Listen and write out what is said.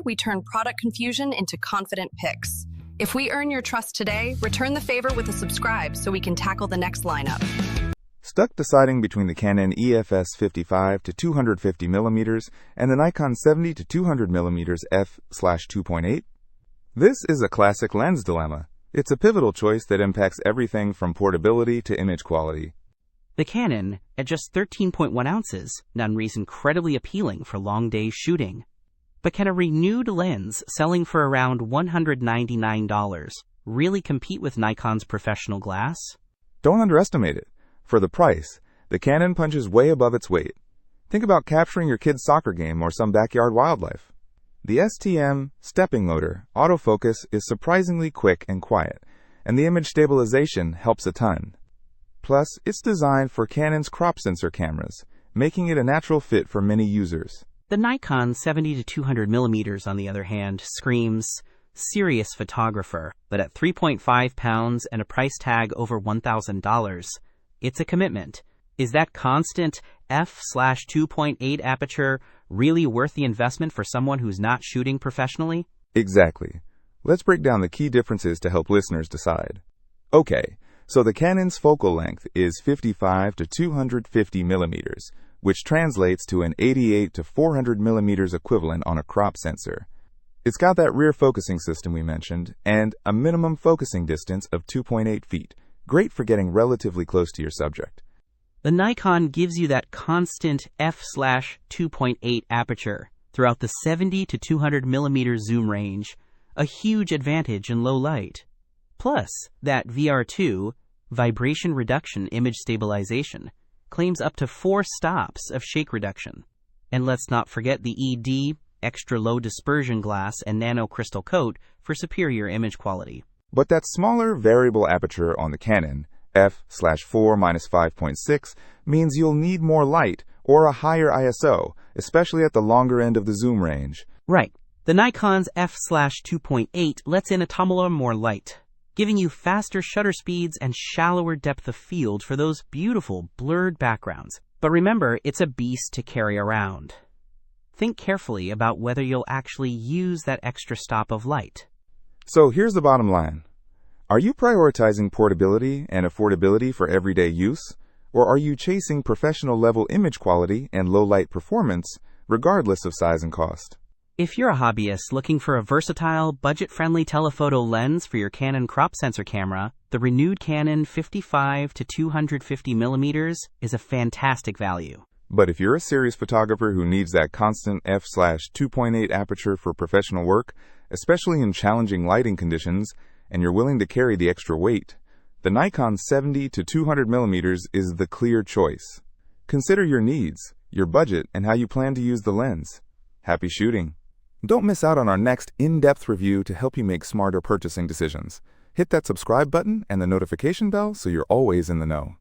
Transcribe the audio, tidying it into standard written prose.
we turn product confusion into confident picks. If we earn your trust today, return the favor with a subscribe so we can tackle the next lineup. Stuck deciding between the Canon EF-S 55-250mm and the Nikon 70-200mm f/2.8? This is a classic lens dilemma. It's a pivotal choice that impacts everything from portability to image quality. The Canon, at just 13.1 ounces, none reads incredibly appealing for long day shooting. But can a renewed lens selling for around $199 really compete with Nikon's professional glass? Don't underestimate it. For the price, the Canon punches way above its weight. Think about capturing your kid's soccer game or some backyard wildlife. The STM stepping motor autofocus is surprisingly quick and quiet, and the image stabilization helps a ton. Plus, it's designed for Canon's crop sensor cameras, making it a natural fit for many users. The Nikon 70-200mm, on the other hand, screams serious photographer, but at 3.5 pounds and a price tag over $1,000, it's a commitment. Is that constant f/2.8 aperture really worth the investment for someone who's not shooting professionally? Exactly. Let's break down the key differences to help listeners decide. Okay, so the Canon's focal length is 55-250mm, which translates to an 88-400mm equivalent on a crop sensor. It's got that rear focusing system we mentioned, and a minimum focusing distance of 2.8 feet, great for getting relatively close to your subject. The Nikon gives you that constant f/2.8 aperture throughout the 70-200mm zoom range, a huge advantage in low light. Plus, that VR2, vibration reduction image stabilization, claims up to 4 stops of shake reduction. And let's not forget the ED, extra low dispersion glass, and nano crystal coat for superior image quality. But that smaller variable aperture on the Canon, f/4-5.6, means you'll need more light or a higher ISO, especially at the longer end of the zoom range. Right. The Nikon's f/2.8 lets in a tumble more light, giving you faster shutter speeds and shallower depth of field for those beautiful blurred backgrounds. But remember, it's a beast to carry around. Think carefully about whether you'll actually use that extra stop of light. So here's the bottom line. Are you prioritizing portability and affordability for everyday use, or are you chasing professional-level image quality and low-light performance, regardless of size and cost? If you're a hobbyist looking for a versatile, budget-friendly telephoto lens for your Canon crop sensor camera, the renewed Canon 55-250mm is a fantastic value. But if you're a serious photographer who needs that constant f/2.8 aperture for professional work, especially in challenging lighting conditions, and you're willing to carry the extra weight, the Nikon 70-200mm is the clear choice. Consider your needs, your budget, and how you plan to use the lens. Happy shooting! Don't miss out on our next in-depth review to help you make smarter purchasing decisions. Hit that subscribe button and the notification bell so you're always in the know.